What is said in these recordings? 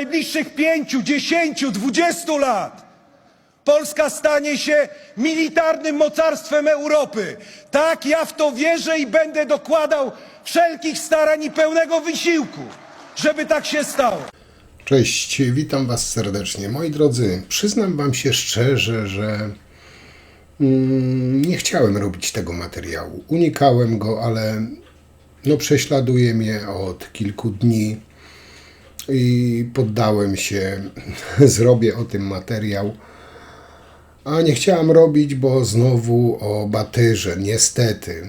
najbliższych 5, 10, 20 lat Polska stanie się militarnym mocarstwem Europy. Tak, ja w to wierzę i będę dokładał wszelkich starań i pełnego wysiłku, żeby tak się stało. Cześć, witam Was serdecznie. Moi drodzy, przyznam Wam się szczerze, że nie chciałem robić tego materiału. Unikałem go, ale prześladuje mnie od kilku dni i poddałem się, zrobię o tym materiał. A nie chciałem robić, bo znowu o Batyrze, niestety,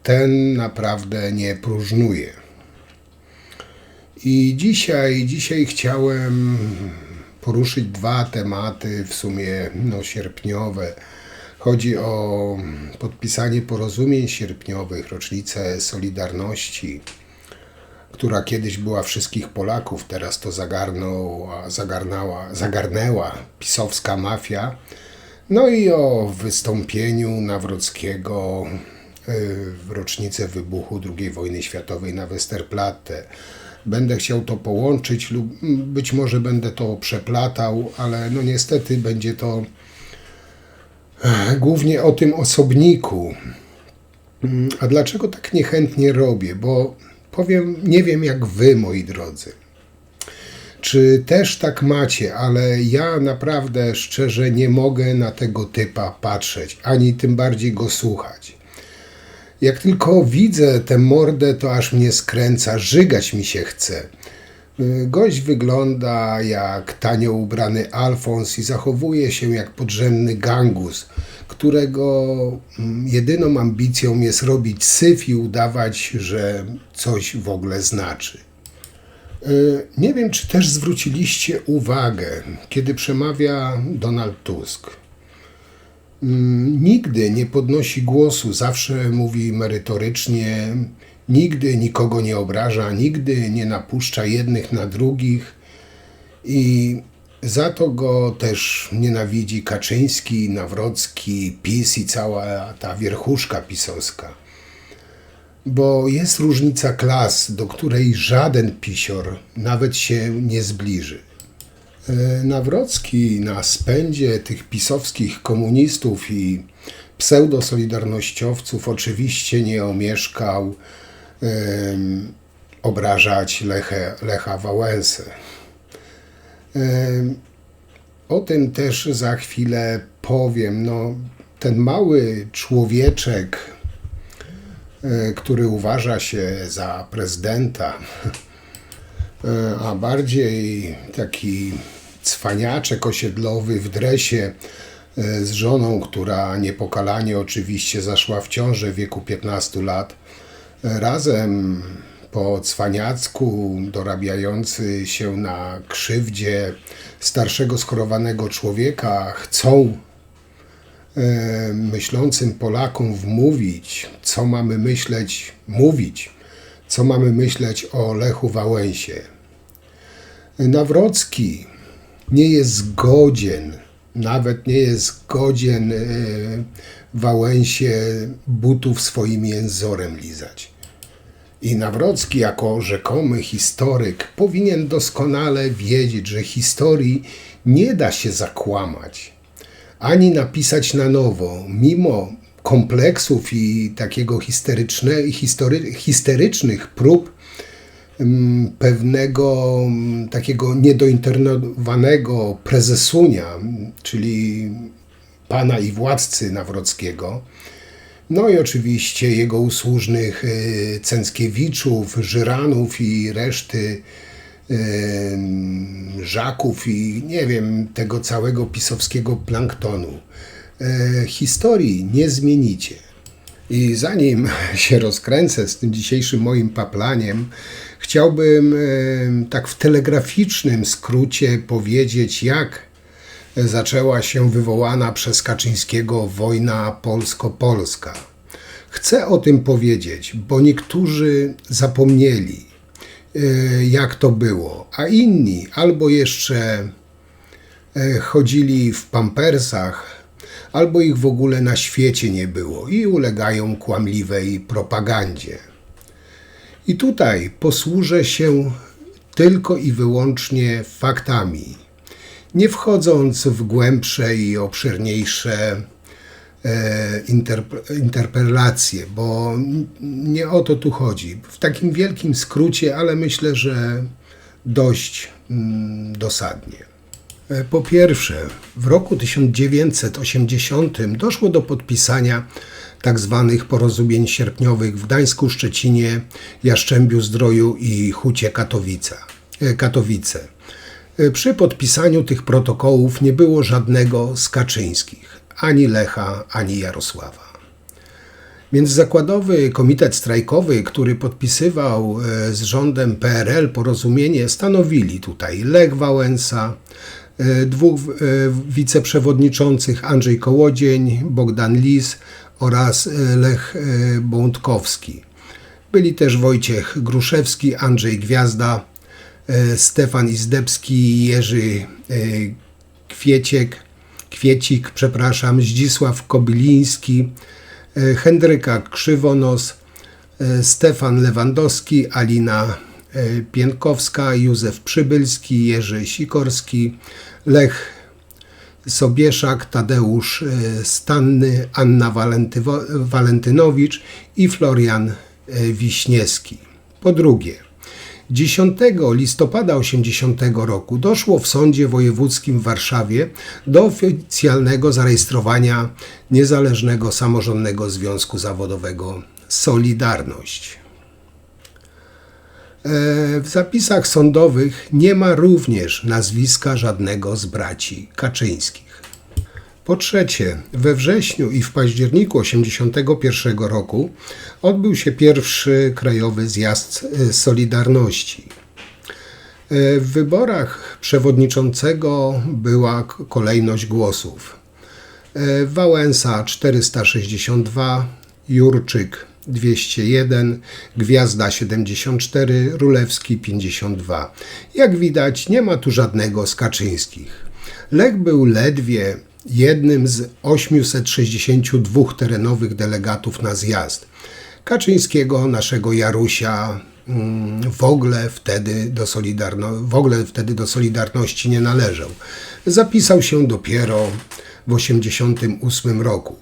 ten naprawdę nie próżnuje. I dzisiaj chciałem poruszyć dwa tematy, w sumie sierpniowe. Chodzi o podpisanie porozumień sierpniowych, rocznicę Solidarności, która kiedyś była wszystkich Polaków, teraz to zagarnęła pisowska mafia. No i o wystąpieniu Nawrockiego w rocznicę wybuchu II wojny światowej na Westerplatte. Będę chciał to połączyć lub być może będę to przeplatał, ale niestety będzie to głównie o tym osobniku. A dlaczego tak niechętnie robię? Bo powiem, nie wiem jak wy, moi drodzy. Czy też tak macie, ale ja naprawdę szczerze nie mogę na tego typa patrzeć, ani tym bardziej go słuchać. Jak tylko widzę tę mordę, to aż mnie skręca, żygać mi się chce. Gość wygląda jak tanio ubrany Alfons i zachowuje się jak podrzędny gangus, którego jedyną ambicją jest robić syf i udawać, że coś w ogóle znaczy. Nie wiem, czy też zwróciliście uwagę, kiedy przemawia Donald Tusk. Nigdy nie podnosi głosu, zawsze mówi merytorycznie, nigdy nikogo nie obraża, nigdy nie napuszcza jednych na drugich i za to go też nienawidzi Kaczyński, Nawrocki, PiS i cała ta wierchuszka pisowska. Bo jest różnica klas, do której żaden pisior nawet się nie zbliży. Nawrocki na spędzie tych pisowskich komunistów i pseudosolidarnościowców oczywiście nie omieszkał obrażać Lecha Wałęsę. O tym też za chwilę powiem. Ten mały człowieczek, który uważa się za prezydenta, a bardziej taki cwaniaczek osiedlowy w dresie z żoną, która niepokalanie oczywiście zaszła w ciążę w wieku 15 lat, razem po cwaniacku dorabiający się na krzywdzie starszego schorowanego człowieka chcą myślącym Polakom wmówić, co mamy myśleć o Lechu Wałęsie. Nawrocki nie jest godzien, nawet nie jest godzien Wałęsie butów swoim jęzorem lizać. I Nawrocki jako rzekomy historyk powinien doskonale wiedzieć, że historii nie da się zakłamać, ani napisać na nowo, mimo kompleksów i takiego histerycznych prób pewnego takiego niedointernowanego prezesunia, czyli pana i władcy Nawrockiego, i oczywiście jego usłużnych Cęckiewiczów, Żyranów i reszty Żaków i nie wiem, tego całego pisowskiego planktonu. Historii nie zmienicie. I zanim się rozkręcę z tym dzisiejszym moim paplaniem, chciałbym tak w telegraficznym skrócie powiedzieć, jak zaczęła się wywołana przez Kaczyńskiego wojna polsko-polska. Chcę o tym powiedzieć, bo niektórzy zapomnieli, jak to było, a inni albo jeszcze chodzili w pampersach, albo ich w ogóle na świecie nie było i ulegają kłamliwej propagandzie. I tutaj posłużę się tylko i wyłącznie faktami, nie wchodząc w głębsze i obszerniejsze interpelacje, bo nie o to tu chodzi. W takim wielkim skrócie, ale myślę, że dość dosadnie. Po pierwsze, w roku 1980 doszło do podpisania tzw. porozumień sierpniowych w Gdańsku, Szczecinie, Jastrzębiu-Zdroju i Hucie Katowice. Przy podpisaniu tych protokołów nie było żadnego z Kaczyńskich, ani Lecha, ani Jarosława. Międzyzakładowy Komitet Strajkowy, który podpisywał z rządem PRL porozumienie, stanowili tutaj Lech Wałęsa, dwóch wiceprzewodniczących Andrzej Kołodziej, Bogdan Lis oraz Lech Bątkowski. Byli też Wojciech Gruszewski, Andrzej Gwiazda, Stefan Izdebski, Jerzy Kwiecik, Zdzisław Kobyliński, Henryka Krzywonos, Stefan Lewandowski, Alina Pienkowska, Józef Przybylski, Jerzy Sikorski, Lech Sobieszak, Tadeusz Stanny, Anna Walentynowicz i Florian Wiśniewski. Po drugie, 10 listopada 1980 roku doszło w Sądzie Wojewódzkim w Warszawie do oficjalnego zarejestrowania Niezależnego Samorządnego Związku Zawodowego Solidarność. W zapisach sądowych nie ma również nazwiska żadnego z braci Kaczyńskich. Po trzecie, we wrześniu i w październiku 1981 roku odbył się pierwszy krajowy zjazd Solidarności. W wyborach przewodniczącego była kolejność głosów. Wałęsa 462, Jurczyk 201, Gwiazda 74, Rulewski 52. Jak widać, nie ma tu żadnego z Kaczyńskich. Lech był ledwie jednym z 862 terenowych delegatów na zjazd. Kaczyńskiego, naszego Jarusia, w ogóle wtedy do Solidarności nie należał. Zapisał się dopiero w 1988 roku.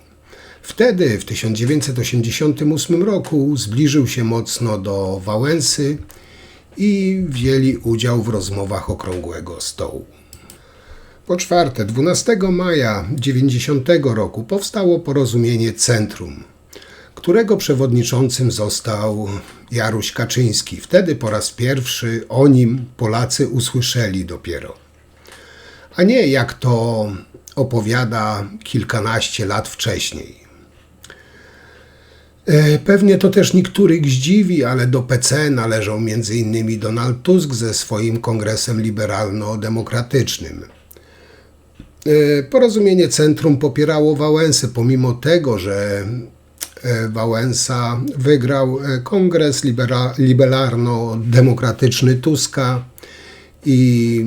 Wtedy, w 1988 roku, zbliżył się mocno do Wałęsy i wzięli udział w rozmowach Okrągłego Stołu. Po czwarte, 12 maja 1990 roku powstało porozumienie Centrum, którego przewodniczącym został Jaruś Kaczyński. Wtedy po raz pierwszy o nim Polacy usłyszeli dopiero. A nie jak to opowiada kilkanaście lat wcześniej. Pewnie to też niektórych zdziwi, ale do PC należał m.in. Donald Tusk ze swoim kongresem liberalno-demokratycznym. Porozumienie Centrum popierało Wałęsę, pomimo tego, że Wałęsa wygrał kongres liberalno-demokratyczny Tuska i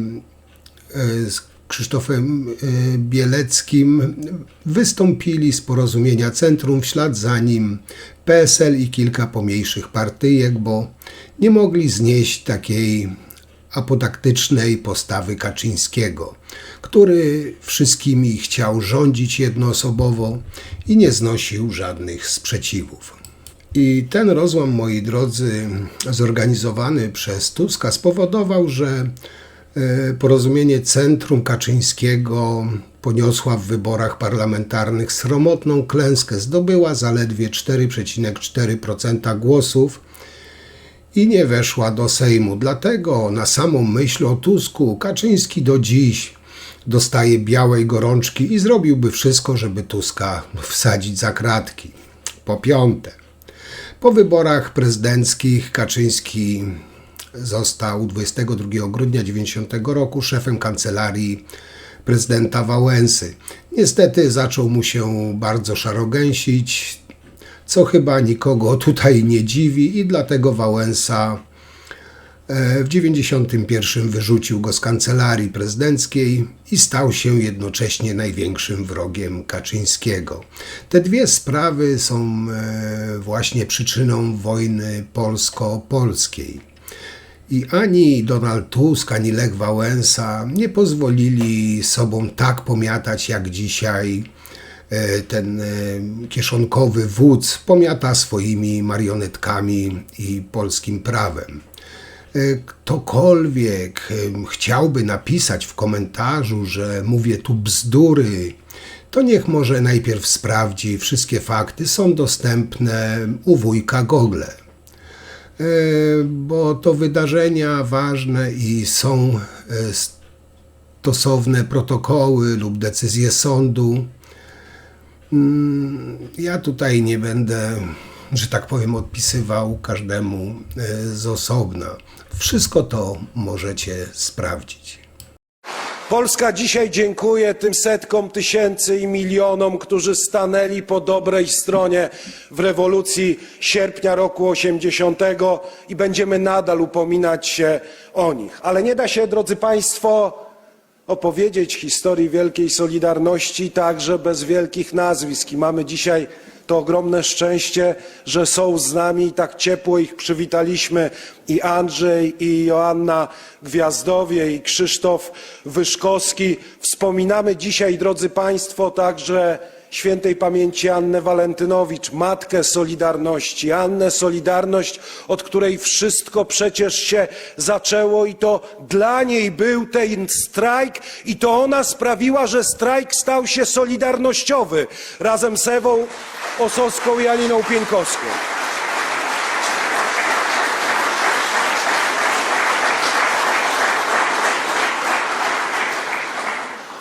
z Krzysztofem Bieleckim wystąpili z porozumienia Centrum, w ślad za nim PSL i kilka pomniejszych partyjek, bo nie mogli znieść takiej apodaktycznej postawy Kaczyńskiego, który wszystkimi chciał rządzić jednoosobowo i nie znosił żadnych sprzeciwów. I ten rozłam, moi drodzy, zorganizowany przez Tuska spowodował, że porozumienie Centrum Kaczyńskiego poniosła w wyborach parlamentarnych sromotną klęskę. Zdobyła zaledwie 4,4% głosów i nie weszła do Sejmu. Dlatego na samą myśl o Tusku Kaczyński do dziś dostaje białej gorączki i zrobiłby wszystko, żeby Tuska wsadzić za kratki. Po piąte, po wyborach prezydenckich Kaczyński został 22 grudnia 1990 roku szefem kancelarii prezydenta Wałęsy. Niestety zaczął mu się bardzo szarogęsić, co chyba nikogo tutaj nie dziwi i dlatego Wałęsa w 1991 wyrzucił go z kancelarii prezydenckiej i stał się jednocześnie największym wrogiem Kaczyńskiego. Te dwie sprawy są właśnie przyczyną wojny polsko-polskiej. I ani Donald Tusk, ani Lech Wałęsa nie pozwolili sobą tak pomiatać, jak dzisiaj ten kieszonkowy wódz pomiata swoimi marionetkami i polskim prawem. Ktokolwiek chciałby napisać w komentarzu, że mówię tu bzdury, to niech może najpierw sprawdzi. Wszystkie fakty są dostępne u wujka Google. Bo to wydarzenia ważne i są stosowne protokoły lub decyzje sądu. Ja tutaj nie będę, że tak powiem, odpisywał każdemu z osobna. Wszystko to możecie sprawdzić. Polska dzisiaj dziękuje tym setkom tysięcy i milionom, którzy stanęli po dobrej stronie w rewolucji sierpnia roku 80 i będziemy nadal upominać się o nich. Ale nie da się, drodzy Państwo, opowiedzieć historii wielkiej Solidarności także bez wielkich nazwisk. I mamy dzisiaj to ogromne szczęście, że są z nami i tak ciepło ich przywitaliśmy i Andrzej, i Joanna Gwiazdowie, i Krzysztof Wyszkowski. Wspominamy dzisiaj, drodzy Państwo, także świętej pamięci Annę Walentynowicz, matkę Solidarności. Annę Solidarność, od której wszystko przecież się zaczęło i to dla niej był ten strajk i to ona sprawiła, że strajk stał się solidarnościowy razem z Ewą Osowską i Aliną Pieńkowską.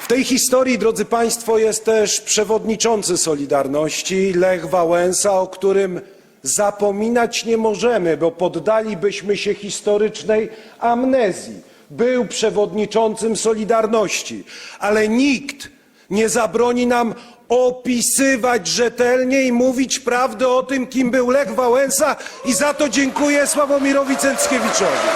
W tej historii, drodzy Państwo, jest też przewodniczący Solidarności, Lech Wałęsa, o którym zapominać nie możemy, bo poddalibyśmy się historycznej amnezji. Był przewodniczącym Solidarności, ale nikt nie zabroni nam opisywać rzetelnie i mówić prawdę o tym, kim był Lech Wałęsa, i za to dziękuję Sławomirowi Cęckiewiczowi.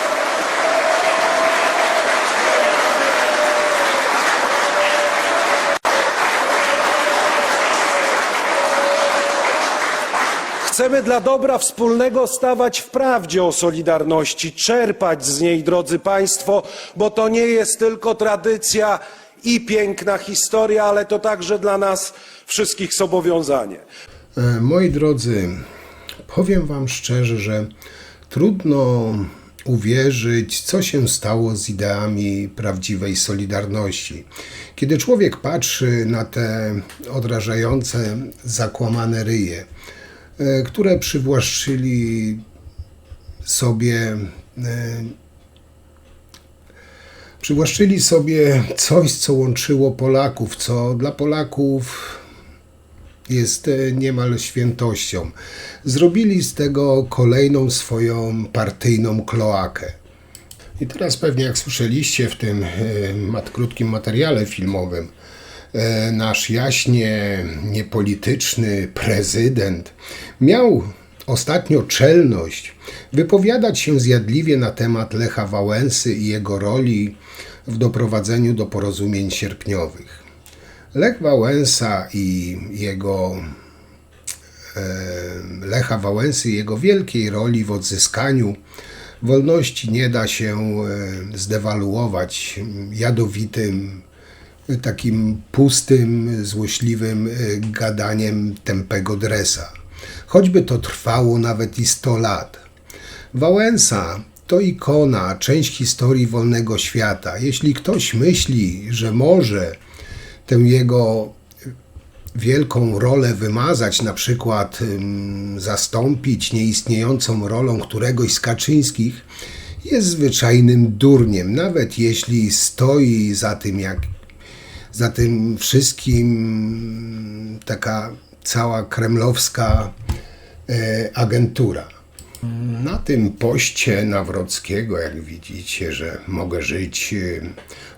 Chcemy dla dobra wspólnego stawać w prawdzie o Solidarności, czerpać z niej, drodzy Państwo, bo to nie jest tylko tradycja i piękna historia, ale to także dla nas wszystkich zobowiązanie. Moi drodzy, powiem Wam szczerze, że trudno uwierzyć, co się stało z ideami prawdziwej Solidarności. Kiedy człowiek patrzy na te odrażające, zakłamane ryje, które przywłaszczyli sobie coś, co łączyło Polaków, co dla Polaków jest niemal świętością. Zrobili z tego kolejną swoją partyjną kloakę. I teraz pewnie, jak słyszeliście w tym krótkim materiale filmowym, nasz jaśnie niepolityczny prezydent miał ostatnio czelność wypowiadać się zjadliwie na temat Lecha Wałęsy i jego roli w doprowadzeniu do porozumień sierpniowych. Lech Wałęsa i Lecha Wałęsy i jego wielkiej roli w odzyskaniu wolności nie da się zdewaluować jadowitym, takim pustym, złośliwym gadaniem tępego dresa. Choćby to trwało nawet i 100 lat. Wałęsa to ikona, część historii wolnego świata. Jeśli ktoś myśli, że może tę jego wielką rolę wymazać, na przykład zastąpić nieistniejącą rolą któregoś z Kaczyńskich, jest zwyczajnym durniem, nawet jeśli stoi za tym wszystkim taka cała kremlowska agentura. Na tym poście Nawrockiego, jak widzicie, że mogę żyć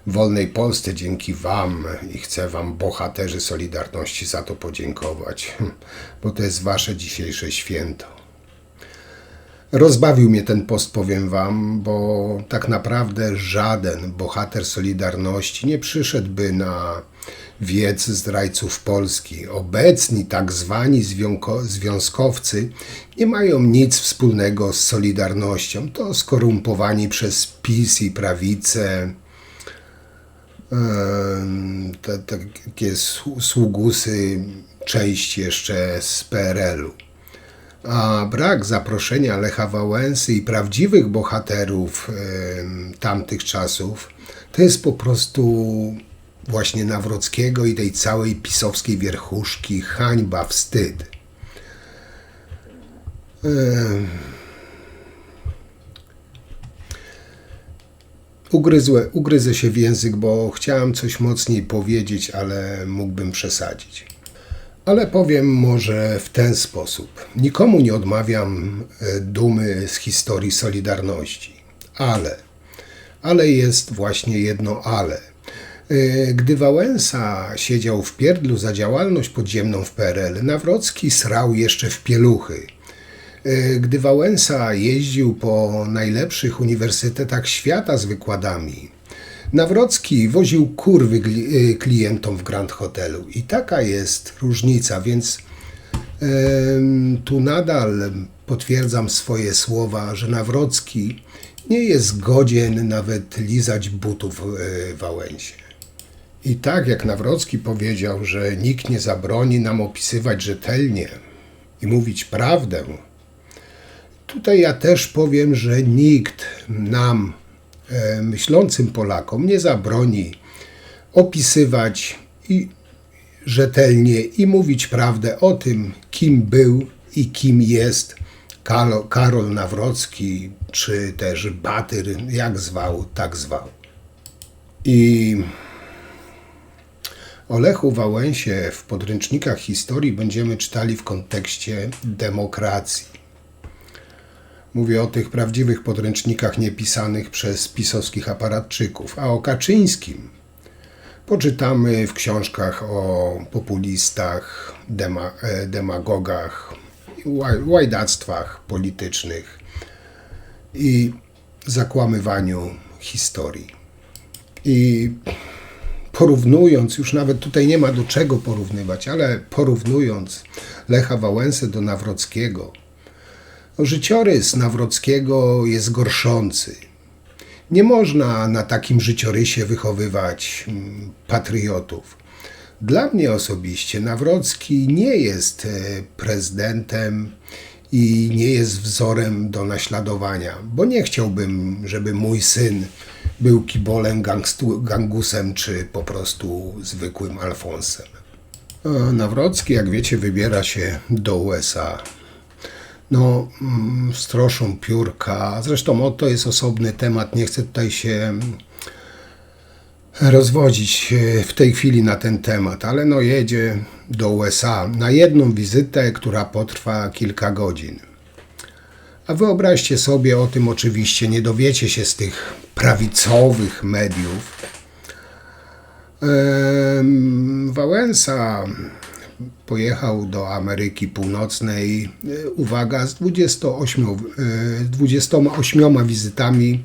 w wolnej Polsce dzięki Wam i chcę Wam, bohaterzy Solidarności, za to podziękować, bo to jest Wasze dzisiejsze święto. Rozbawił mnie ten post, powiem Wam, bo tak naprawdę żaden bohater Solidarności nie przyszedłby na wiec zdrajców Polski. Obecni tak zwani związkowcy nie mają nic wspólnego z Solidarnością. To skorumpowani przez PiS i prawicę, takie sługusy, część jeszcze z PRL-u. A brak zaproszenia Lecha Wałęsy i prawdziwych bohaterów tamtych czasów to jest po prostu właśnie Nawrockiego i tej całej pisowskiej wierchuszki hańba, wstyd. Ugryzę się w język, bo chciałem coś mocniej powiedzieć, ale mógłbym przesadzić. Ale powiem może w ten sposób. Nikomu nie odmawiam dumy z historii Solidarności, ale jest właśnie jedno ale. Gdy Wałęsa siedział w pierdlu za działalność podziemną w PRL, Nawrocki srał jeszcze w pieluchy. Gdy Wałęsa jeździł po najlepszych uniwersytetach świata z wykładami, Nawrocki woził kurwy klientom w Grand Hotelu. I taka jest różnica, więc tu nadal potwierdzam swoje słowa, że Nawrocki nie jest godzien nawet lizać butów Wałęsie. I tak jak Nawrocki powiedział, że nikt nie zabroni nam opisywać rzetelnie i mówić prawdę, tutaj ja też powiem, że nikt nam, myślącym Polakom, nie zabroni opisywać i rzetelnie i mówić prawdę o tym, kim był i kim jest Karol Nawrocki, czy też Batyr, jak zwał, tak zwał. I o Lechu Wałęsie w podręcznikach historii będziemy czytali w kontekście demokracji. Mówię o tych prawdziwych podręcznikach niepisanych przez pisowskich aparatczyków, a o Kaczyńskim poczytamy w książkach o populistach, demagogach, łajdactwach politycznych i zakłamywaniu historii. I porównując, już nawet tutaj nie ma do czego porównywać, ale porównując Lecha Wałęsę do Nawrockiego, życiorys Nawrockiego jest gorszący. Nie można na takim życiorysie wychowywać patriotów. Dla mnie osobiście Nawrocki nie jest prezydentem i nie jest wzorem do naśladowania, bo nie chciałbym, żeby mój syn był kibolem, gangusem czy po prostu zwykłym Alfonsem. Nawrocki, jak wiecie, wybiera się do USA. No, stroszą piórka. Zresztą to jest osobny temat. Nie chcę tutaj się rozwodzić w tej chwili na ten temat, ale no jedzie do USA na jedną wizytę, która potrwa kilka godzin. A wyobraźcie sobie, o tym oczywiście nie dowiecie się z tych prawicowych mediów. Wałęsa pojechał do Ameryki Północnej, uwaga, z 28 wizytami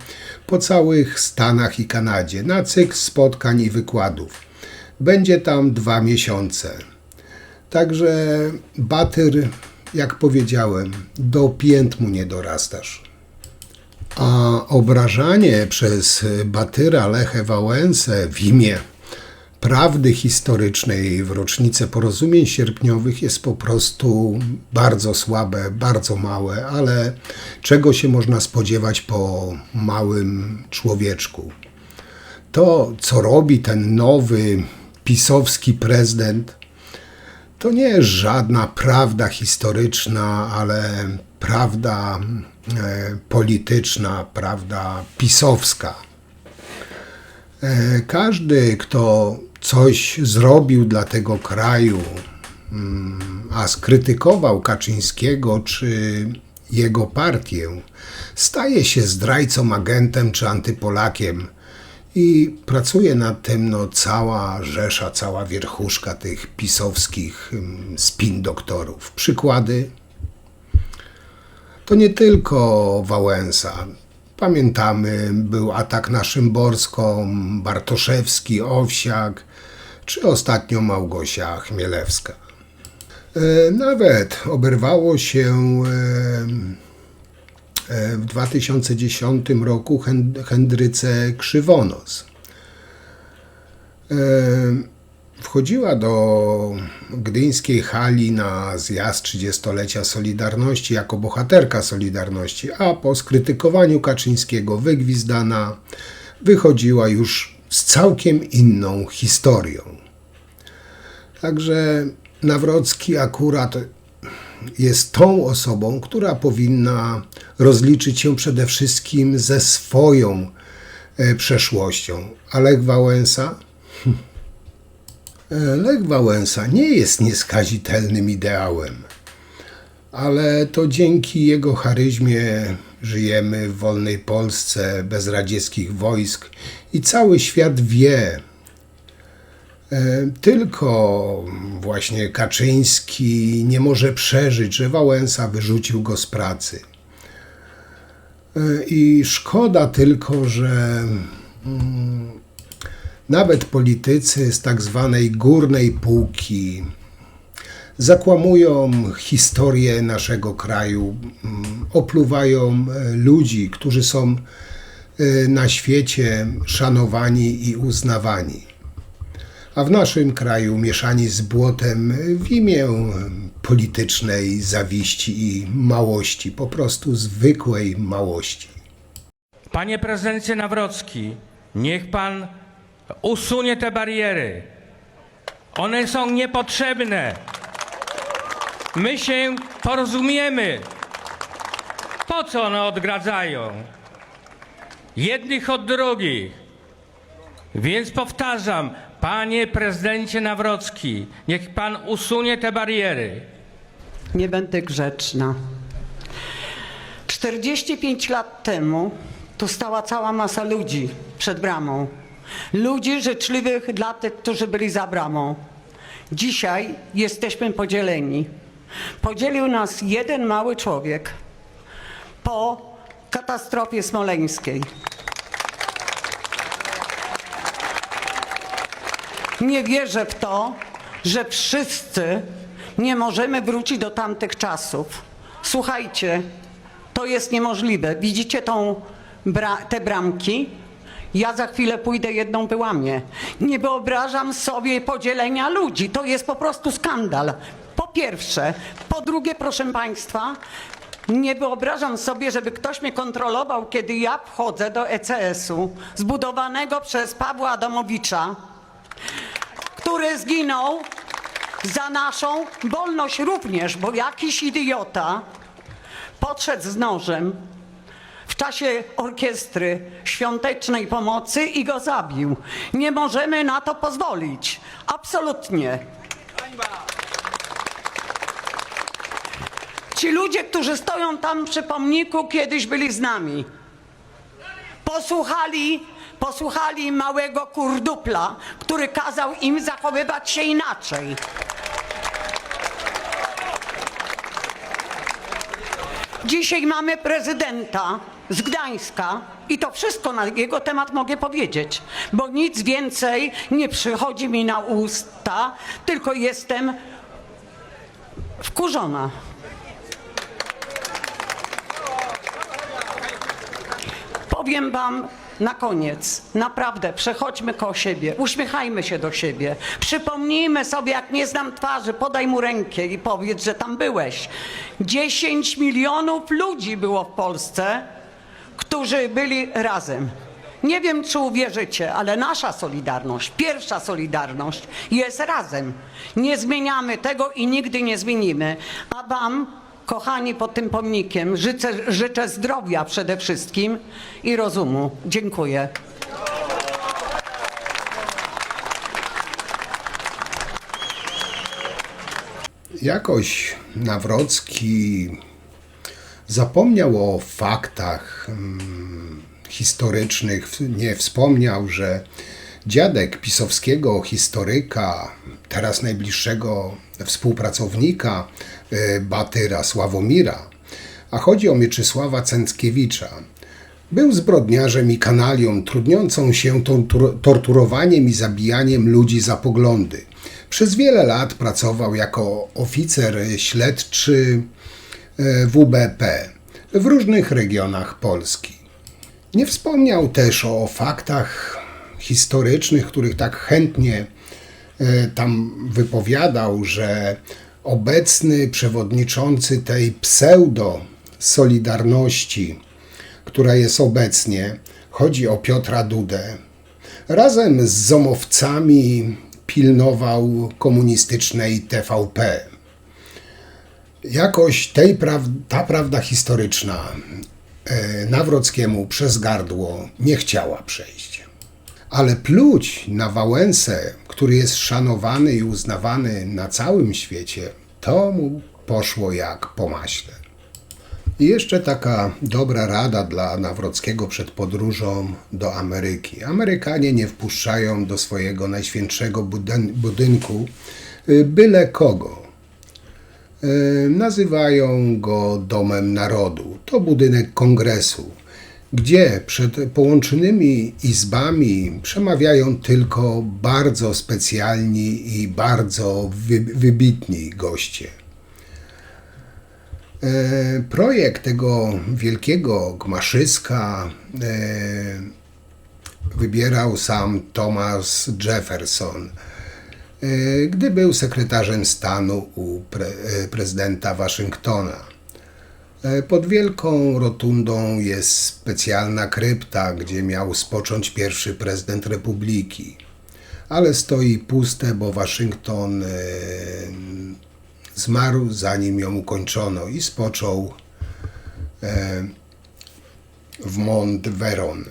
po całych Stanach i Kanadzie, na cykl spotkań i wykładów. Będzie tam 2 miesiące. Także Batyr, jak powiedziałem, do pięt mu nie dorastasz. A obrażanie przez Batyra Lechę Wałęsę w imię prawdy historycznej w rocznicę porozumień sierpniowych jest po prostu bardzo słabe, bardzo małe, ale czego się można spodziewać po małym człowieczku? To, co robi ten nowy pisowski prezydent, to nie jest żadna prawda historyczna, ale prawda polityczna, prawda pisowska. Każdy, kto coś zrobił dla tego kraju, a skrytykował Kaczyńskiego czy jego partię, staje się zdrajcą, agentem czy antypolakiem i pracuje nad tym cała rzesza, cała wierchuszka tych pisowskich spin doktorów. Przykłady? To nie tylko Wałęsa. Pamiętamy, był atak na Szymborską, Bartoszewski, Owsiak, czy ostatnio Małgosia Chmielewska. Nawet oberwało się w 2010 roku Hendryce Krzywonos. Wchodziła do gdyńskiej hali na zjazd 30-lecia Solidarności jako bohaterka Solidarności, a po skrytykowaniu Kaczyńskiego wygwizdana wychodziła już z całkiem inną historią. Także Nawrocki akurat jest tą osobą, która powinna rozliczyć się przede wszystkim ze swoją przeszłością. A Lech Wałęsa? Lech Wałęsa nie jest nieskazitelnym ideałem, ale to dzięki jego charyzmie żyjemy w wolnej Polsce bez radzieckich wojsk i cały świat wie. Tylko właśnie Kaczyński nie może przeżyć, że Wałęsa wyrzucił go z pracy. I szkoda tylko, że nawet politycy z tak zwanej górnej półki zakłamują historię naszego kraju, opluwają ludzi, którzy są na świecie szanowani i uznawani. A w naszym kraju mieszani z błotem w imię politycznej zawiści i małości, po prostu zwykłej małości. Panie prezydencie Nawrocki, niech pan usunie te bariery. One są niepotrzebne. My się porozumiemy. Po co one odgradzają jednych od drugich? Więc powtarzam, panie prezydencie Nawrocki, niech pan usunie te bariery. Nie będę grzeczna. 45 lat temu tu stała cała masa ludzi przed bramą. Ludzi życzliwych dla tych, którzy byli za bramą. Dzisiaj jesteśmy podzieleni. Podzielił nas jeden mały człowiek po katastrofie smoleńskiej. Nie wierzę w to, że wszyscy nie możemy wrócić do tamtych czasów. Słuchajcie, to jest niemożliwe. Widzicie te bramki? Ja za chwilę pójdę, jedną wyłamię. Nie wyobrażam sobie podzielenia ludzi. To jest po prostu skandal. Po pierwsze. Po drugie, proszę państwa, nie wyobrażam sobie, żeby ktoś mnie kontrolował, kiedy ja wchodzę do ECS-u, zbudowanego przez Pawła Adamowicza, który zginął za naszą wolność również, bo jakiś idiota podszedł z nożem w czasie orkiestry świątecznej pomocy i go zabił. Nie możemy na to pozwolić. Absolutnie. Ci ludzie, którzy stoją tam przy pomniku, kiedyś byli z nami. Posłuchali małego kurdupla, który kazał im zachowywać się inaczej. Dzisiaj mamy prezydenta z Gdańska i to wszystko na jego temat mogę powiedzieć, bo nic więcej nie przychodzi mi na usta, tylko jestem wkurzona. Powiem wam na koniec, naprawdę, przechodźmy koło siebie, uśmiechajmy się do siebie, przypomnijmy sobie, jak nie znam twarzy, podaj mu rękę i powiedz, że tam byłeś. 10 milionów ludzi było w Polsce, którzy byli razem. Nie wiem, czy uwierzycie, ale nasza Solidarność, pierwsza Solidarność jest razem. Nie zmieniamy tego i nigdy nie zmienimy. A wam, kochani, pod tym pomnikiem życzę zdrowia przede wszystkim i rozumu. Dziękuję. Jakoś Nawrocki zapomniał o faktach historycznych, nie wspomniał, że dziadek pisowskiego historyka, teraz najbliższego współpracownika Batyra, Sławomira, a chodzi o Mieczysława Cęckiewicza, Był zbrodniarzem i kanalią trudniącą się torturowaniem i zabijaniem ludzi za poglądy. Przez wiele lat pracował jako oficer śledczy WBP w różnych regionach Polski. Nie wspomniał też o faktach historycznych, których tak chętnie tam wypowiadał, że obecny przewodniczący tej pseudo-solidarności, która jest obecnie, chodzi o Piotra Dudę, razem z zomowcami pilnował komunistycznej TVP. Jakoś ta prawda historyczna Nawrockiemu przez gardło nie chciała przejść. Ale pluć na Wałęsę, który jest szanowany i uznawany na całym świecie, to mu poszło jak po maśle. I jeszcze taka dobra rada dla Nawrockiego przed podróżą do Ameryki. Amerykanie nie wpuszczają do swojego najświętszego budynku byle kogo. Nazywają go Domem Narodu. To budynek kongresu, gdzie przed połączonymi izbami przemawiają tylko bardzo specjalni i bardzo wybitni goście. Projekt tego wielkiego gmaszyska wybierał sam Thomas Jefferson, gdy był sekretarzem stanu u prezydenta Waszyngtona. Pod wielką rotundą jest specjalna krypta, gdzie miał spocząć pierwszy prezydent republiki. Ale stoi puste, bo Waszyngton zmarł, zanim ją ukończono i spoczął w Mount Vernon.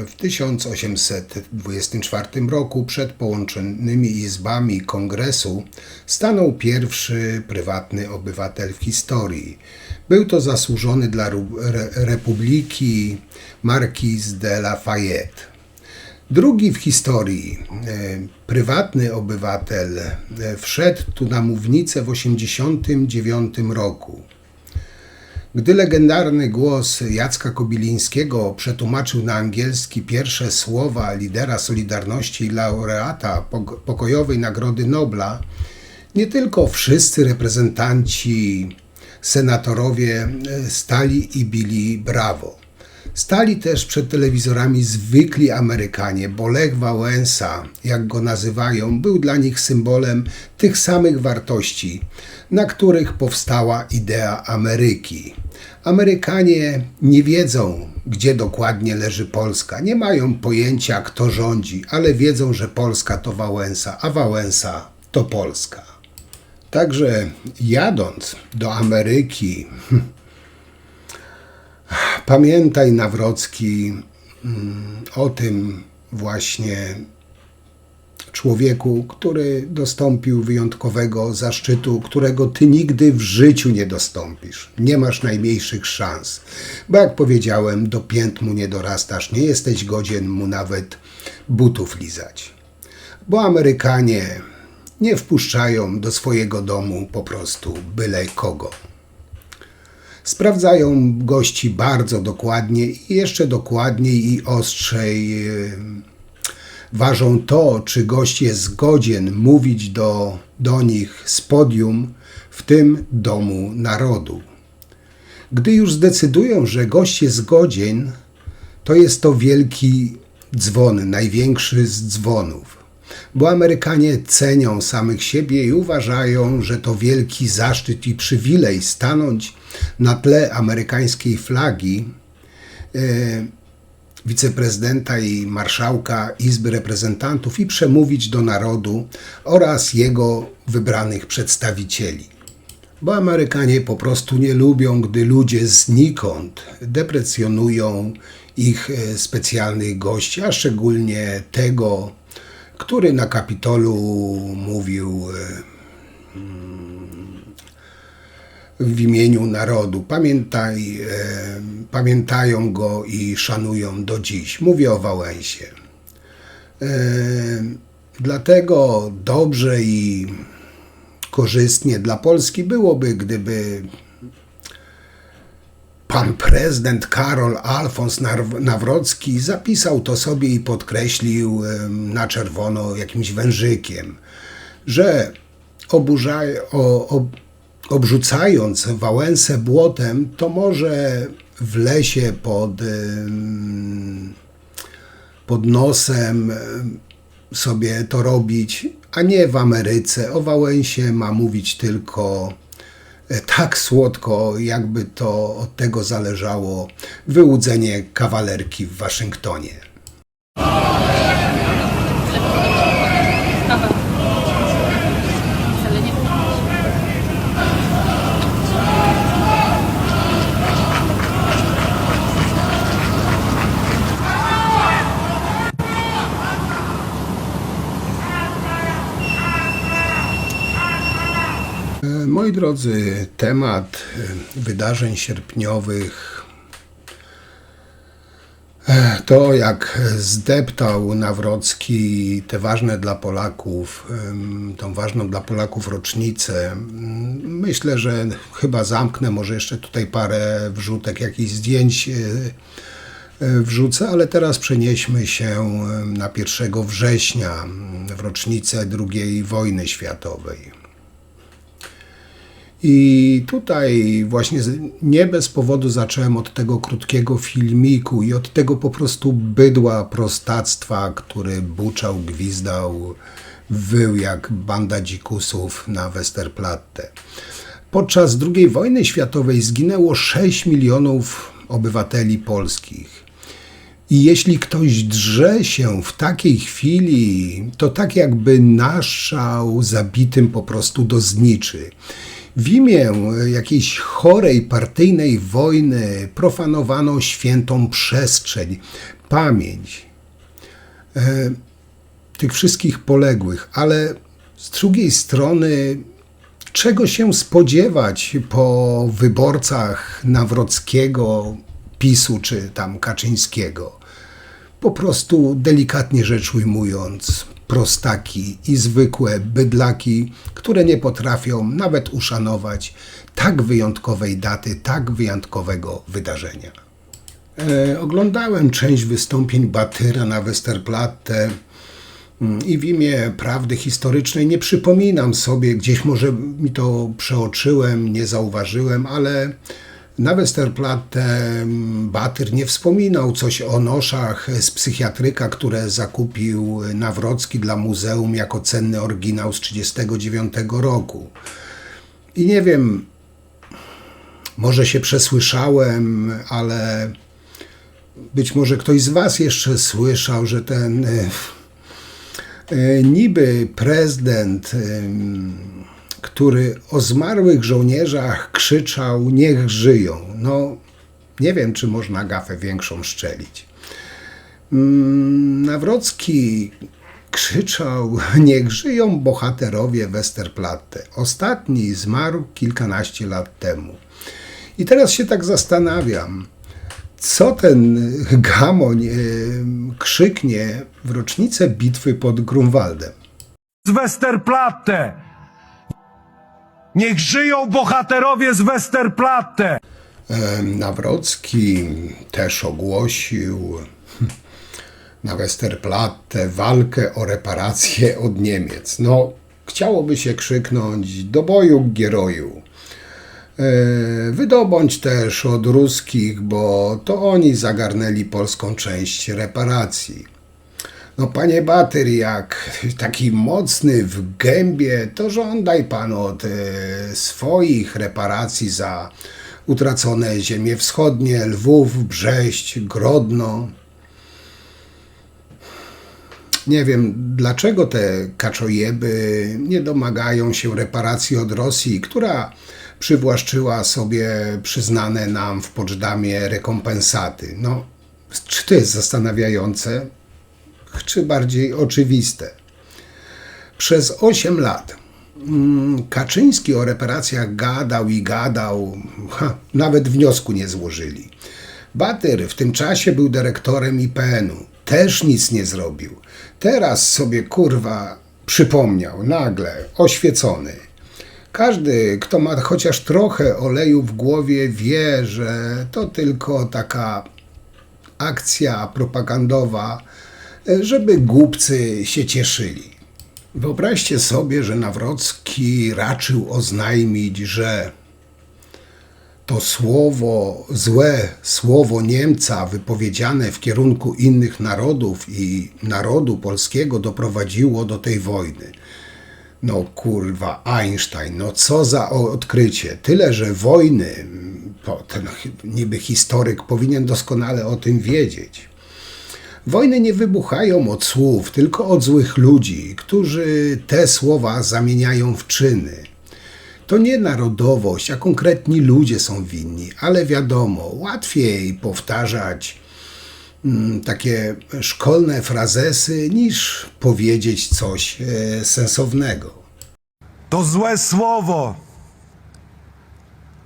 W 1824 roku przed połączonymi izbami kongresu stanął pierwszy prywatny obywatel w historii. Był to zasłużony dla Republiki Marquis de Lafayette. Drugi w historii prywatny obywatel wszedł tu na mównicę w 1989 roku. Gdy legendarny głos Jacka Kobilińskiego przetłumaczył na angielski pierwsze słowa lidera Solidarności i laureata Pokojowej Nagrody Nobla, nie tylko wszyscy reprezentanci, senatorowie stali i bili brawo. Stali też przed telewizorami zwykli Amerykanie, bo Lech Wałęsa, jak go nazywają, był dla nich symbolem tych samych wartości, na których powstała idea Ameryki. Amerykanie nie wiedzą, gdzie dokładnie leży Polska, nie mają pojęcia, kto rządzi, ale wiedzą, że Polska to Wałęsa, a Wałęsa to Polska. Także jadąc do Ameryki, pamiętaj, Nawrocki, o tym właśnie człowieku, który dostąpił wyjątkowego zaszczytu, którego ty nigdy w życiu nie dostąpisz. Nie masz najmniejszych szans, bo jak powiedziałem, do pięt mu nie dorastasz, nie jesteś godzien mu nawet butów lizać. Bo Amerykanie nie wpuszczają do swojego domu po prostu byle kogo. Sprawdzają gości bardzo dokładnie i jeszcze dokładniej i ostrzej ważą to, czy gość jest godzien mówić do nich z podium w tym Domu Narodu. Gdy już zdecydują, że gość jest godzien, to jest to wielki dzwon, największy z dzwonów. Bo Amerykanie cenią samych siebie i uważają, że to wielki zaszczyt i przywilej stanąć na tle amerykańskiej flagi wiceprezydenta i marszałka Izby Reprezentantów i przemówić do narodu oraz jego wybranych przedstawicieli. Bo Amerykanie po prostu nie lubią, gdy ludzie znikąd deprecjonują ich specjalnych gości, a szczególnie tego, który na Kapitolu mówił w imieniu narodu. Pamiętają go i szanują do dziś. Mówię o Wałęsie. Dlatego dobrze i korzystnie dla Polski byłoby, gdyby pan prezydent Karol Alfons Nawrocki zapisał to sobie i podkreślił na czerwono jakimś wężykiem, że obrzucając Wałęsę błotem, to może w lesie pod nosem sobie to robić, a nie w Ameryce. O Wałęsie ma mówić tylko tak słodko, jakby to od tego zależało wyłudzenie kawalerki w Waszyngtonie. Moi drodzy, temat wydarzeń sierpniowych, to jak zdeptał Nawrocki te ważne dla Polaków, tą ważną dla Polaków rocznicę, myślę, że chyba zamknę, może jeszcze tutaj parę wrzutek, jakichś zdjęć wrzucę, ale teraz przenieśmy się na 1 września, w rocznicę II wojny światowej. I tutaj właśnie nie bez powodu zacząłem od tego krótkiego filmiku i od tego po prostu bydła prostactwa, który buczał, gwizdał, wył jak banda dzikusów na Westerplatte. Podczas II wojny światowej zginęło 6 milionów obywateli polskich. I jeśli ktoś drze się w takiej chwili, to tak jakby naszczał zabitym po prostu do zniczy. W imię jakiejś chorej partyjnej wojny profanowano świętą przestrzeń, pamięć tych wszystkich poległych, ale z drugiej strony czego się spodziewać po wyborcach Nawrockiego, PiS-u czy tam Kaczyńskiego? Po prostu delikatnie rzecz ujmując, prostaki i zwykłe bydlaki, które nie potrafią nawet uszanować tak wyjątkowej daty, tak wyjątkowego wydarzenia. Oglądałem część wystąpień Batyra na Westerplatte i w imię prawdy historycznej nie przypominam sobie, gdzieś może mi to przeoczyłem, nie zauważyłem, ale na Westerplatte Batyr nie wspominał coś o noszach z psychiatryka, które zakupił Nawrocki dla muzeum jako cenny oryginał z 1939 roku. I nie wiem, może się przesłyszałem, ale być może ktoś z was jeszcze słyszał, że ten niby prezydent, który o zmarłych żołnierzach krzyczał niech żyją. No, nie wiem, czy można gafę większą szczelić. Nawrocki krzyczał niech żyją bohaterowie Westerplatte. Ostatni zmarł kilkanaście lat temu. I teraz się tak zastanawiam, co ten gamoń krzyknie w rocznicę bitwy pod Grunwaldem. Z Westerplatte! Niech żyją bohaterowie z Westerplatte! Nawrocki też ogłosił na Westerplatte walkę o reparacje od Niemiec. No, chciałoby się krzyknąć do boju, gieroju. Wydobądź też od ruskich, bo to oni zagarnęli polską część reparacji. No panie Batyr, jak taki mocny w gębie, to żądaj pan od swoich reparacji za utracone ziemie wschodnie, Lwów, Brześć, Grodno. Nie wiem, dlaczego te kaczojeby nie domagają się reparacji od Rosji, która przywłaszczyła sobie przyznane nam w Poczdamie rekompensaty. No, czy to jest zastanawiające, czy bardziej oczywiste? Przez 8 lat Kaczyński o reparacjach gadał i gadał, nawet wniosku nie złożyli. Batyr w tym czasie był dyrektorem IPN-u, też nic nie zrobił. Teraz sobie kurwa przypomniał, nagle, oświecony. Każdy, kto ma chociaż trochę oleju w głowie, wie, że to tylko taka akcja propagandowa, żeby głupcy się cieszyli. Wyobraźcie sobie, że Nawrocki raczył oznajmić, że to słowo, złe słowo Niemca wypowiedziane w kierunku innych narodów i narodu polskiego doprowadziło do tej wojny. No kurwa, Einstein, no co za odkrycie. Tyle, że wojny, ten niby historyk powinien doskonale o tym wiedzieć. Wojny nie wybuchają od słów, tylko od złych ludzi, którzy te słowa zamieniają w czyny. To nie narodowość, a konkretni ludzie są winni, ale wiadomo, łatwiej powtarzać takie szkolne frazesy niż powiedzieć coś sensownego. To złe słowo.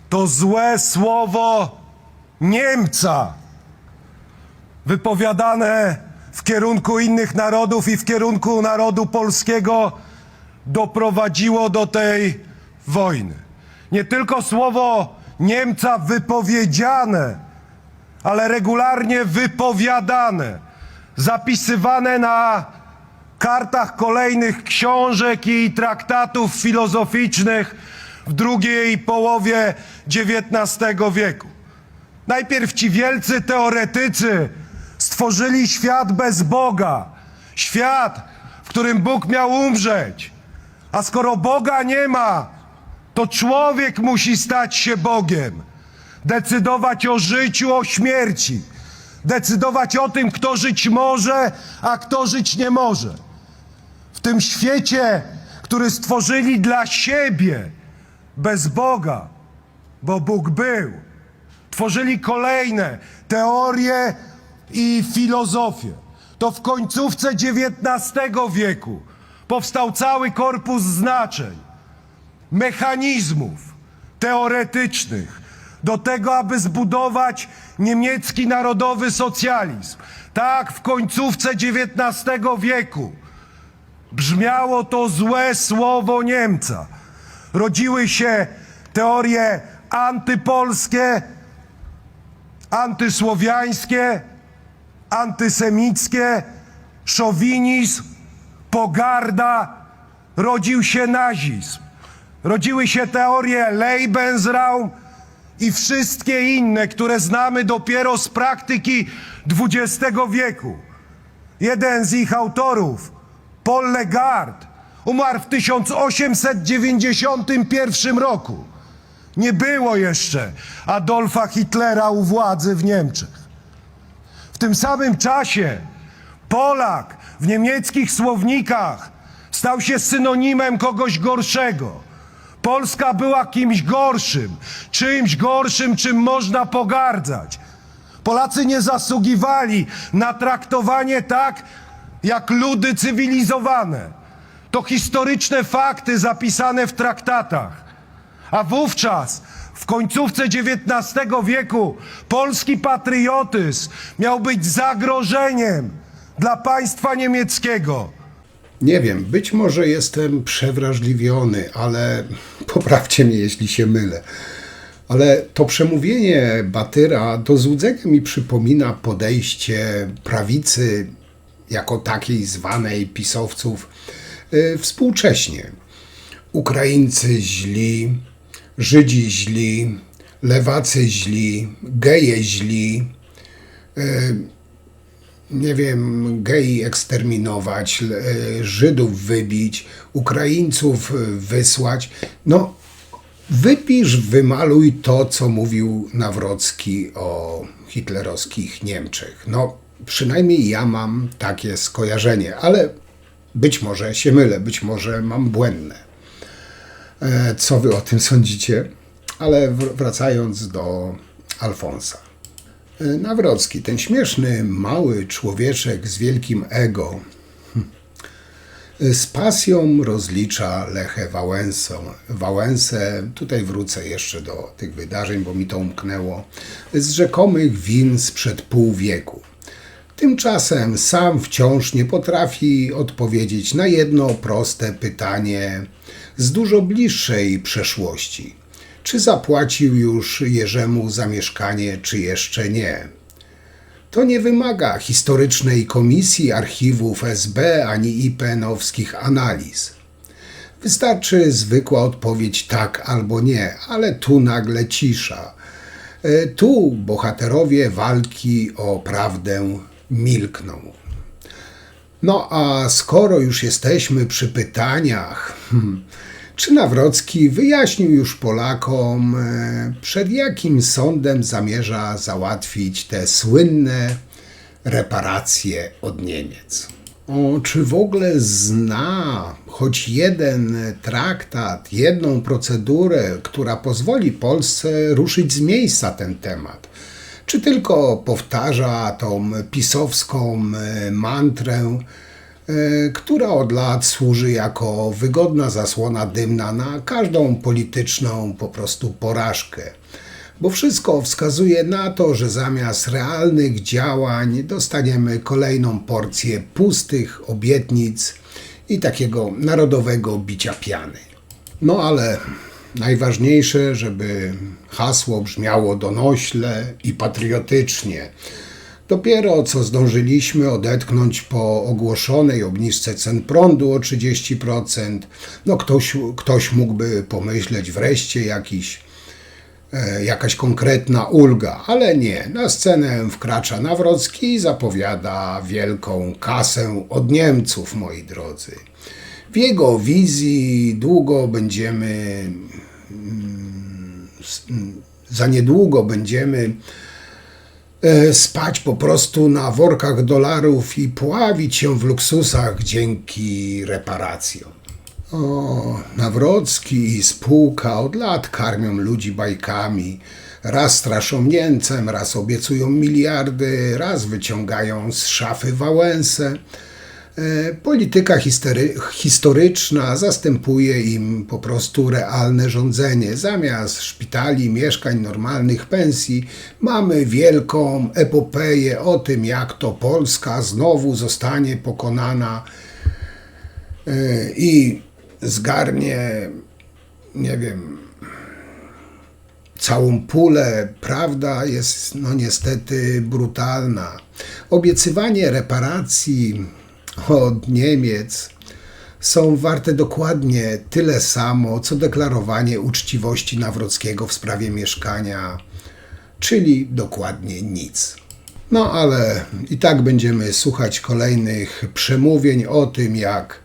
To złe słowo Niemca. Wypowiadane w kierunku innych narodów i w kierunku narodu polskiego doprowadziło do tej wojny. Nie tylko słowo Niemca wypowiedziane, ale regularnie wypowiadane, zapisywane na kartach kolejnych książek i traktatów filozoficznych w drugiej połowie XIX wieku. Najpierw ci wielcy teoretycy stworzyli świat bez Boga. Świat, w którym Bóg miał umrzeć. A skoro Boga nie ma, to człowiek musi stać się Bogiem. Decydować o życiu, o śmierci. Decydować o tym, kto żyć może, a kto żyć nie może. W tym świecie, który stworzyli dla siebie, bez Boga, bo Bóg był. Tworzyli kolejne teorie i filozofię. To w końcówce XIX wieku powstał cały korpus znaczeń, mechanizmów teoretycznych do tego, aby zbudować niemiecki narodowy socjalizm. Tak, w końcówce XIX wieku brzmiało to złe słowo Niemca. Rodziły się teorie antypolskie, antysłowiańskie, antysemickie, szowinizm, pogarda, rodził się nazizm. Rodziły się teorie Lebensraum i wszystkie inne, które znamy dopiero z praktyki XX wieku. Jeden z ich autorów, Paul Legard, umarł w 1891 roku. Nie było jeszcze Adolfa Hitlera u władzy w Niemczech. W tym samym czasie Polak w niemieckich słownikach stał się synonimem kogoś gorszego. Polska była kimś gorszym, czym można pogardzać. Polacy nie zasługiwali na traktowanie tak, jak ludy cywilizowane. To historyczne fakty zapisane w traktatach. A wówczas, w końcówce XIX wieku, polski patriotyzm miał być zagrożeniem dla państwa niemieckiego. Nie wiem, być może jestem przewrażliwiony, ale poprawcie mnie, jeśli się mylę. Ale to przemówienie Batyra do złudzenia mi przypomina podejście prawicy, jako takiej zwanej pisowców, współcześnie. Ukraińcy źli, Żydzi źli, lewacy źli, geje źli, nie wiem, gei eksterminować, Żydów wybić, Ukraińców wysłać. No, wypisz, wymaluj to, co mówił Nawrocki o hitlerowskich Niemczech. No, przynajmniej ja mam takie skojarzenie, ale być może się mylę, być może mam błędne. Co wy o tym sądzicie? Ale wracając do Alfonsa. Nawrocki, ten śmieszny, mały człowieczek z wielkim ego, z pasją rozlicza Lechę Wałęsę, tutaj wrócę jeszcze do tych wydarzeń, bo mi to umknęło, z rzekomych win sprzed pół wieku. Tymczasem sam wciąż nie potrafi odpowiedzieć na jedno proste pytanie z dużo bliższej przeszłości. Czy zapłacił już Jerzemu za mieszkanie, czy jeszcze nie? To nie wymaga historycznej komisji archiwów SB ani IPN-owskich analiz. Wystarczy zwykła odpowiedź tak albo nie, ale tu nagle cisza. Tu bohaterowie walki o prawdę milkną. No a skoro już jesteśmy przy pytaniach, czy Nawrocki wyjaśnił już Polakom, przed jakim sądem zamierza załatwić te słynne reparacje od Niemiec? Czy w ogóle zna choć jeden traktat, jedną procedurę, która pozwoli Polsce ruszyć z miejsca ten temat? Czy tylko powtarza tą pisowską mantrę, która od lat służy jako wygodna zasłona dymna na każdą polityczną po prostu porażkę? Bo wszystko wskazuje na to, że zamiast realnych działań dostaniemy kolejną porcję pustych obietnic i takiego narodowego bicia piany. No ale najważniejsze, żeby hasło brzmiało donośle i patriotycznie. Dopiero co zdążyliśmy odetchnąć po ogłoszonej obniżce cen prądu o 30%. No ktoś mógłby pomyśleć wreszcie jakaś konkretna ulga, ale nie. Na scenę wkracza Nawrocki i zapowiada wielką kasę od Niemców, moi drodzy. W jego wizji za niedługo będziemy spać po prostu na workach dolarów i pławić się w luksusach dzięki reparacjom. Nawrocki i spółka od lat karmią ludzi bajkami. Raz straszą Niemcem, raz obiecują miliardy, raz wyciągają z szafy Wałęsę. Polityka historyczna zastępuje im po prostu realne rządzenie. Zamiast szpitali, mieszkań, normalnych pensji mamy wielką epopeję o tym, jak to Polska znowu zostanie pokonana i zgarnie, nie wiem, całą pulę. Prawda jest niestety brutalna. Obiecywanie reparacji od Niemiec są warte dokładnie tyle samo, co deklarowanie uczciwości Nawrockiego w sprawie mieszkania, czyli dokładnie nic. No ale i tak będziemy słuchać kolejnych przemówień o tym, jak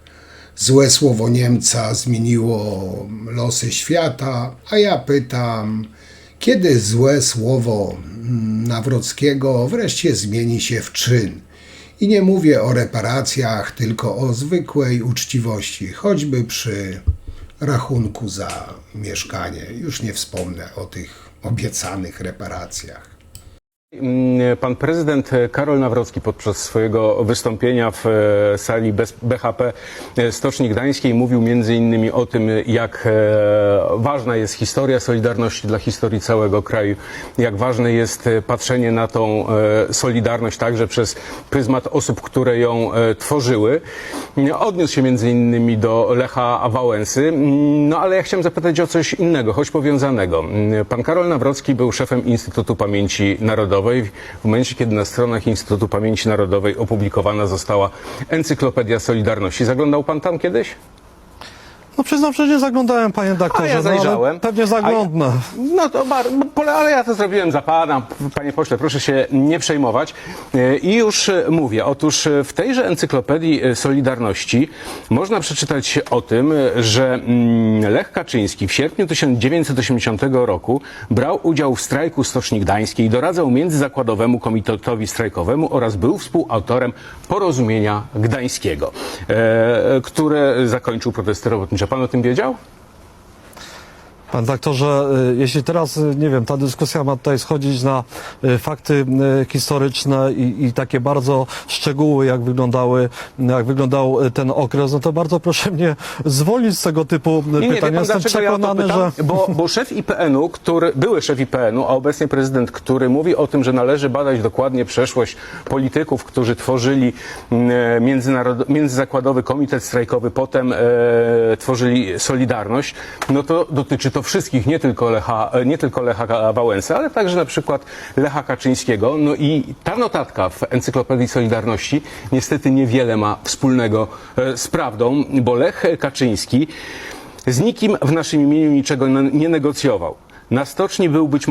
złe słowo Niemca zmieniło losy świata, a ja pytam, kiedy złe słowo Nawrockiego wreszcie zmieni się w czyn? I nie mówię o reparacjach, tylko o zwykłej uczciwości, choćby przy rachunku za mieszkanie. Już nie wspomnę o tych obiecanych reparacjach. Pan prezydent Karol Nawrocki podczas swojego wystąpienia w sali BHP Stoczni Gdańskiej mówił między innymi o tym, jak ważna jest historia Solidarności dla historii całego kraju, jak ważne jest patrzenie na tą Solidarność także przez pryzmat osób, które ją tworzyły. Odniósł się między innymi do Lecha Wałęsy, no ale ja chciałem zapytać o coś innego, choć powiązanego. Pan Karol Nawrocki był szefem Instytutu Pamięci Narodowej. W momencie, kiedy na stronach Instytutu Pamięci Narodowej opublikowana została Encyklopedia Solidarności. Zaglądał pan tam kiedyś? No przyznam, że nie zaglądałem, panie doktorze. A ja zajrzałem. No, ale pewnie zaglądnę. No to ale ja to zrobiłem za pana, panie pośle, proszę się nie przejmować. I już mówię, otóż w tejże Encyklopedii Solidarności można przeczytać o tym, że Lech Kaczyński w sierpniu 1980 roku brał udział w strajku Stoczni Gdańskiej, doradzał Międzyzakładowemu Komitetowi Strajkowemu oraz był współautorem Porozumienia Gdańskiego, które zakończył protesty robotnicze. Pan o tym wiedział? Panie doktorze, jeśli teraz, nie wiem, ta dyskusja ma tutaj schodzić na fakty historyczne i takie bardzo szczegóły, jak wyglądał ten okres, no to bardzo proszę mnie zwolnić z tego typu Nie, wie pytań. pan, Jestem dlaczego ja o to przekonany, pytam? że... Bo szef IPN-u, były szef IPN-u, a obecnie prezydent, który mówi o tym, że należy badać dokładnie przeszłość polityków, którzy tworzyli międzyzakładowy komitet strajkowy, potem tworzyli Solidarność, no to dotyczy to wszystkich, nie tylko Lecha Wałęsy, ale także na przykład Lecha Kaczyńskiego. No i ta notatka w Encyklopedii Solidarności niestety niewiele ma wspólnego z prawdą, bo Lech Kaczyński z nikim w naszym imieniu niczego nie negocjował. Na stoczni był być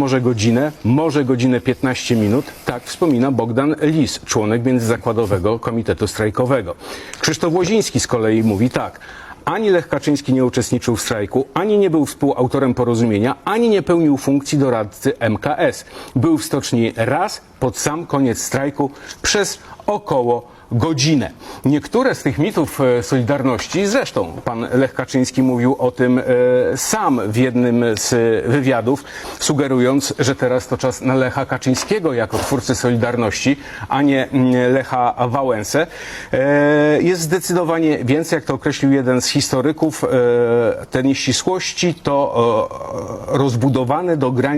może godzinę 15 minut, tak wspomina Bogdan Lis, członek Międzyzakładowego Komitetu Strajkowego. Krzysztof Łoziński z kolei mówi tak: ani Lech Kaczyński nie uczestniczył w strajku, ani nie był współautorem porozumienia, ani nie pełnił funkcji doradcy MKS. Był w stoczni raz pod sam koniec strajku przez około godzinę. Niektóre z tych mitów Solidarności, zresztą pan Lech Kaczyński mówił o tym sam w jednym z wywiadów, sugerując, że teraz to czas na Lecha Kaczyńskiego jako twórcy Solidarności, a nie Lecha Wałęsę. Jest zdecydowanie więcej, jak to określił jeden z historyków, te nieścisłości to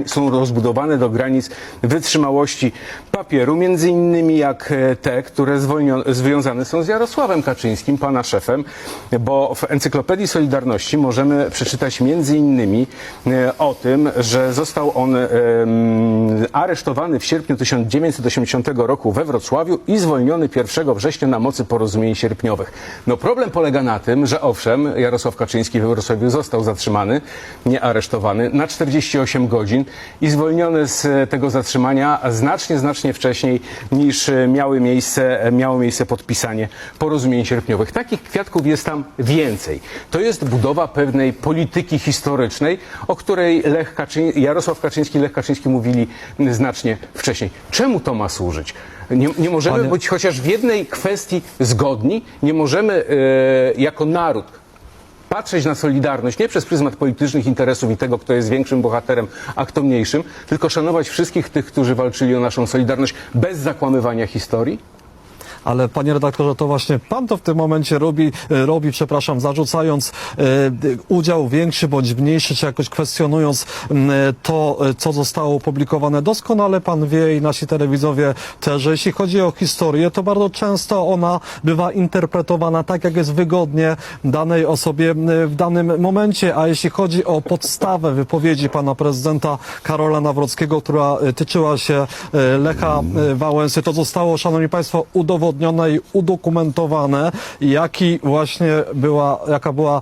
są rozbudowane do granic wytrzymałości papieru, między innymi jak te, które związane są z Jarosławem Kaczyńskim, pana szefem, bo w Encyklopedii Solidarności możemy przeczytać między innymi o tym, że został on aresztowany w sierpniu 1980 roku we Wrocławiu i zwolniony 1 września na mocy porozumień sierpniowych. No problem polega na tym, że owszem, Jarosław Kaczyński we Wrocławiu został zatrzymany, nie aresztowany, na 48 godzin i zwolniony z tego zatrzymania znacznie wcześniej niż miało miejsce podpisanie porozumień sierpniowych. Takich kwiatków jest tam więcej. To jest budowa pewnej polityki historycznej, o której Jarosław Kaczyński i Lech Kaczyński mówili znacznie wcześniej. Czemu to ma służyć? Nie możemy być chociaż w jednej kwestii zgodni. Nie możemy jako naród patrzeć na Solidarność nie przez pryzmat politycznych interesów i tego, kto jest większym bohaterem, a kto mniejszym, tylko szanować wszystkich tych, którzy walczyli o naszą Solidarność bez zakłamywania historii? Ale panie redaktorze, to właśnie pan to w tym momencie robi, zarzucając udział większy bądź mniejszy, czy jakoś kwestionując to, co zostało opublikowane. Doskonale pan wie i nasi telewidzowie też, że jeśli chodzi o historię, to bardzo często ona bywa interpretowana tak, jak jest wygodnie danej osobie w danym momencie, a jeśli chodzi o podstawę wypowiedzi pana prezydenta Karola Nawrockiego, która tyczyła się Lecha Wałęsy, to zostało, szanowni państwo, udowodnione i udokumentowane, jaka była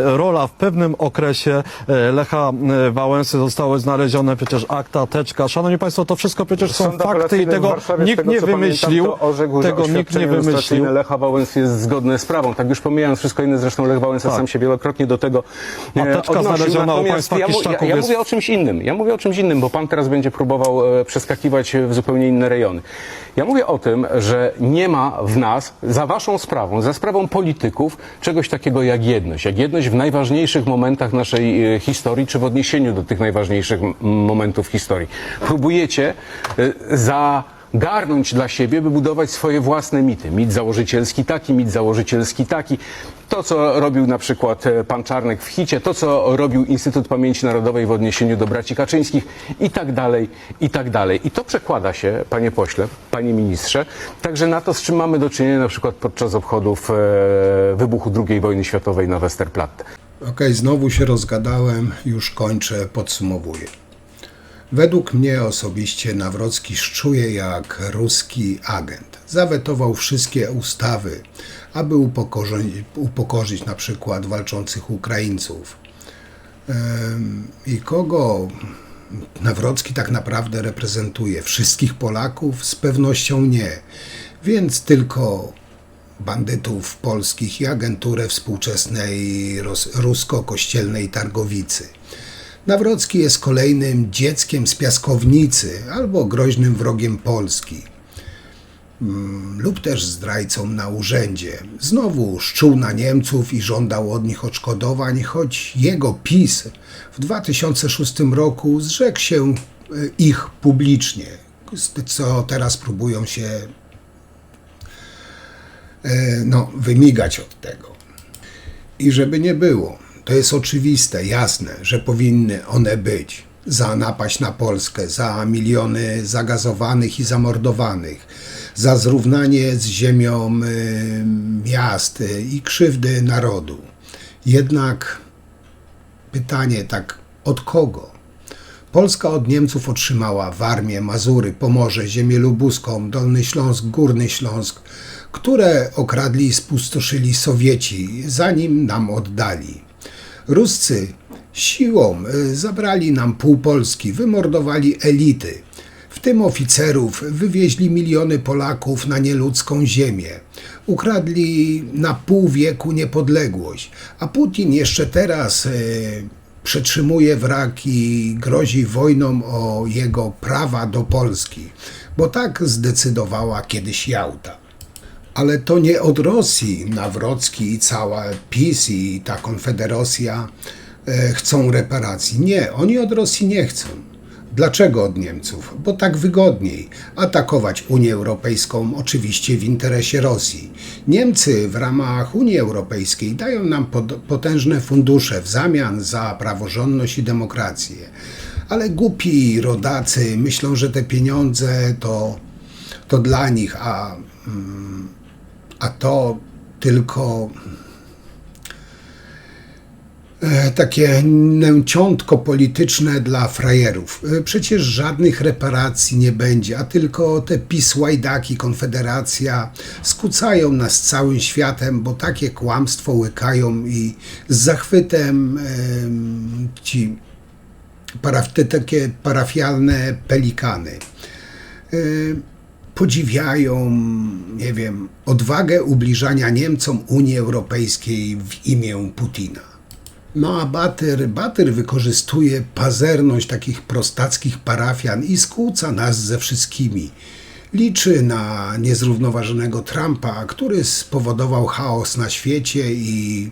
rola w pewnym okresie Lecha Wałęsy. Zostały znalezione przecież akta, teczka. Szanowni państwo, to wszystko przecież są fakty i tego nikt nie wymyślił. Tego nikt nie wymyślił. Lecha Wałęsy jest zgodne z prawą. Tak już pomijając wszystko inne, zresztą Lech Wałęsa sam się wielokrotnie do tego teczka znaleziona u państwa Kiszczaków ja mówię o czymś innym. Ja mówię o czymś innym, bo pan teraz będzie próbował przeskakiwać w zupełnie inne rejony. Ja mówię o tym, że nie ma w nas, za waszą sprawą, za sprawą polityków, czegoś takiego jak jedność. Jak jedność w najważniejszych momentach naszej historii, czy w odniesieniu do tych najważniejszych momentów historii. Próbujecie zagarnąć dla siebie, by budować swoje własne mity. Mit założycielski taki, mit założycielski taki. To, co robił na przykład pan Czarnek w Hicie, to, co robił Instytut Pamięci Narodowej w odniesieniu do braci Kaczyńskich i tak dalej, i tak dalej. I to przekłada się, panie pośle, panie ministrze, także na to, z czym mamy do czynienia na przykład podczas obchodów wybuchu II wojny światowej na Westerplatte. Okej, znowu się rozgadałem, już kończę, podsumowuję. Według mnie osobiście Nawrocki szczuje jak ruski agent. Zawetował wszystkie ustawy, aby upokorzyć na przykład walczących Ukraińców. I kogo Nawrocki tak naprawdę reprezentuje? Wszystkich Polaków? Z pewnością nie. Więc tylko bandytów polskich i agenturę współczesnej rusko-kościelnej targowicy. Nawrocki jest kolejnym dzieckiem z piaskownicy albo groźnym wrogiem Polski. lub też zdrajcą na urzędzie. Znowu szczuł na Niemców i żądał od nich odszkodowań, choć jego PiS w 2006 roku zrzekł się ich publicznie, co teraz próbują się wymigać od tego. I żeby nie było, to jest oczywiste, jasne, że powinny one być za napaść na Polskę, za miliony zagazowanych i zamordowanych, za zrównanie z ziemią miast i krzywdy narodu. Jednak pytanie tak, od kogo? Polska od Niemców otrzymała Warmię, Mazury, Pomorze, ziemię lubuską, Dolny Śląsk, Górny Śląsk, które okradli i spustoszyli Sowieci, zanim nam oddali. Ruscy siłą zabrali nam pół Polski, wymordowali elity, w tym oficerów, wywieźli miliony Polaków na nieludzką ziemię, ukradli na pół wieku niepodległość, a Putin jeszcze teraz przetrzymuje wrak i grozi wojną o jego prawa do Polski, bo tak zdecydowała kiedyś Jałta. Ale to nie od Rosji Nawrocki i cała PiS i ta konfederacja chcą reparacji. Nie, oni od Rosji nie chcą. Dlaczego od Niemców? Bo tak wygodniej atakować Unię Europejską, oczywiście w interesie Rosji. Niemcy w ramach Unii Europejskiej dają nam potężne fundusze w zamian za praworządność i demokrację. Ale głupi rodacy myślą, że te pieniądze to dla nich, a to tylko takie nęciątko polityczne dla frajerów. Przecież żadnych reparacji nie będzie, a tylko te PiS-łajdaki, Konfederacja skłócają nas całym światem, bo takie kłamstwo łykają i z zachwytem te takie parafialne pelikany podziwiają, nie wiem, odwagę ubliżania Niemcom Unii Europejskiej w imię Putina. No a Batyr wykorzystuje pazerność takich prostackich parafian i skłóca nas ze wszystkimi. Liczy na niezrównoważonego Trumpa, który spowodował chaos na świecie i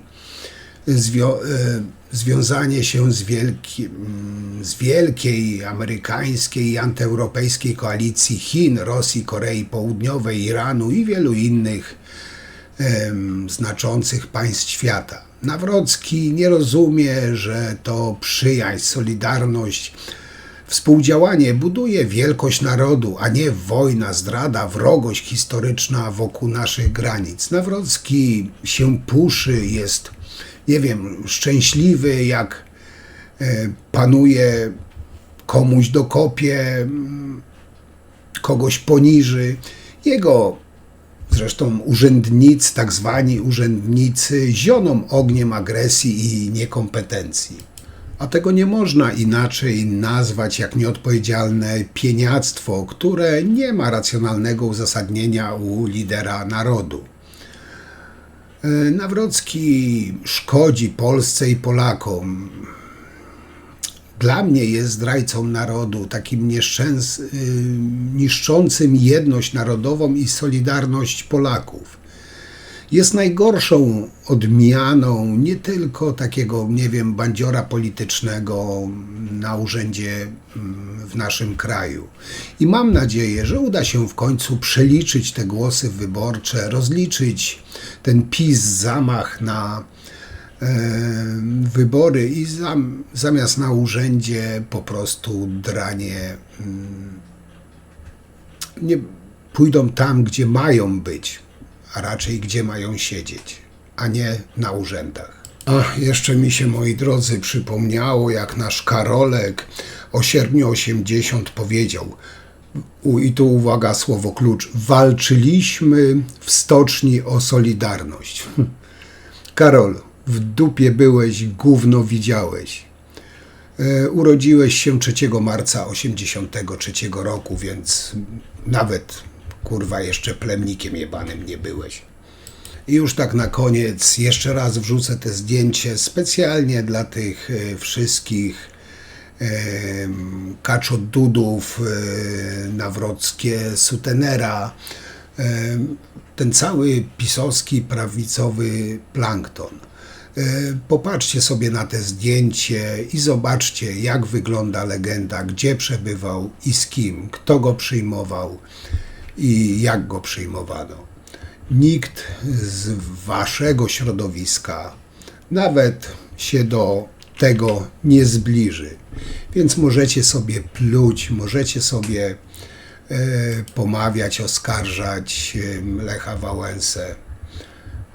związanie się z wielkiej amerykańskiej i antyeuropejskiej koalicji Chin, Rosji, Korei Południowej, Iranu i wielu innych znaczących państw świata. Nawrocki nie rozumie, że to przyjaźń, solidarność, współdziałanie buduje wielkość narodu, a nie wojna, zdrada, wrogość historyczna wokół naszych granic. Nawrocki się puszy, jest, nie wiem, szczęśliwy, jak panuje, komuś dokopie, kogoś poniży. Jego zresztą urzędnicy, tak zwani urzędnicy, zioną ogniem agresji i niekompetencji. A tego nie można inaczej nazwać jak nieodpowiedzialne pieniactwo, które nie ma racjonalnego uzasadnienia u lidera narodu. Nawrocki szkodzi Polsce i Polakom. Dla mnie jest zdrajcą narodu, takim niszczącym jedność narodową i solidarność Polaków. Jest najgorszą odmianą nie tylko takiego, nie wiem, bandziora politycznego na urzędzie w naszym kraju. I mam nadzieję, że uda się w końcu przeliczyć te głosy wyborcze, rozliczyć ten PiS zamach na wybory i zamiast na urzędzie po prostu dranie nie pójdą tam, gdzie mają być, a raczej gdzie mają siedzieć, a nie na urzędach. Ach, jeszcze mi się, moi drodzy, przypomniało, jak nasz Karolek o sierpniu 80 powiedział, i tu uwaga, słowo klucz, walczyliśmy w stoczni o Solidarność. Karol, w dupie byłeś, gówno widziałeś. Urodziłeś się 3 marca 83 roku, więc nawet, kurwa, jeszcze plemnikiem jebanym nie byłeś. I już tak na koniec jeszcze raz wrzucę te zdjęcie specjalnie dla tych wszystkich kaczodudów, Nawrockie, Sutenera, ten cały pisowski, prawicowy plankton. Popatrzcie sobie na te zdjęcie i zobaczcie, jak wygląda legenda, gdzie przebywał i z kim, kto go przyjmował i jak go przyjmowano. Nikt z waszego środowiska nawet się do tego nie zbliży. Więc możecie sobie pluć, możecie sobie pomawiać, oskarżać Lecha Wałęsę,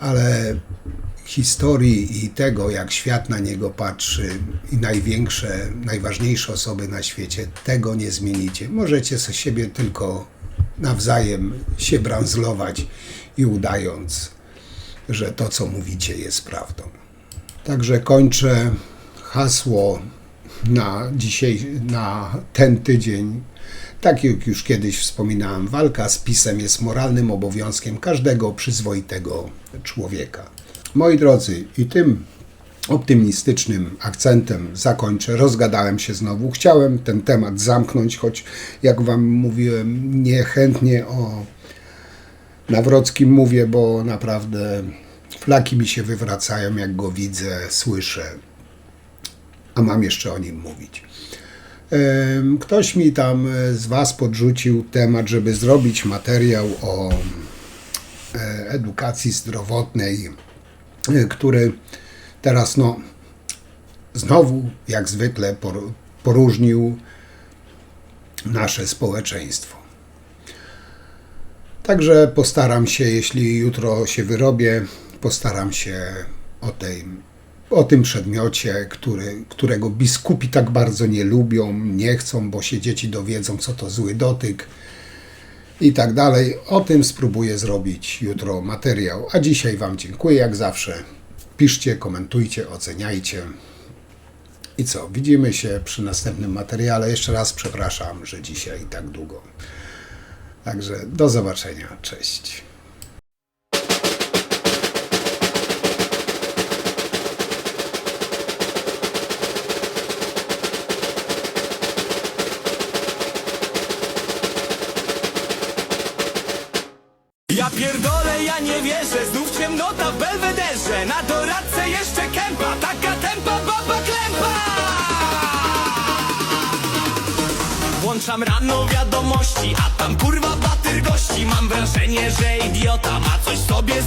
ale historii i tego, jak świat na niego patrzy i najważniejsze osoby na świecie, tego nie zmienicie. Możecie sobie siebie tylko nawzajem się branzlować i udając, że to, co mówicie, jest prawdą. Także kończę hasło na dzisiaj, na ten tydzień. Tak jak już kiedyś wspominałem, walka z PiS-em jest moralnym obowiązkiem każdego przyzwoitego człowieka. Moi drodzy, i tym optymistycznym akcentem zakończę. Rozgadałem się znowu. Chciałem ten temat zamknąć, choć jak wam mówiłem, niechętnie o Nawrockim mówię, bo naprawdę flaki mi się wywracają, jak go widzę, słyszę, a mam jeszcze o nim mówić. Ktoś mi tam z was podrzucił temat, żeby zrobić materiał o edukacji zdrowotnej, który teraz znowu jak zwykle poróżnił nasze społeczeństwo. Także postaram się, jeśli jutro się wyrobię, postaram się o tym przedmiocie, którego biskupi tak bardzo nie lubią, nie chcą, bo się dzieci dowiedzą, co to zły dotyk i tak dalej. O tym spróbuję zrobić jutro materiał. A dzisiaj wam dziękuję jak zawsze. Piszcie, komentujcie, oceniajcie. I co? Widzimy się przy następnym materiale. Jeszcze raz przepraszam, że dzisiaj tak długo. Także do zobaczenia. Cześć. Ja pierdolę, ja nie wierzę, znów ciemnota w Belwederze. Na doradce jeszcze kępa, taka tempa, baba klępa. Włączam rano wiadomości, a tam kurwa batyr gości. Mam wrażenie, że idiota ma coś w sobie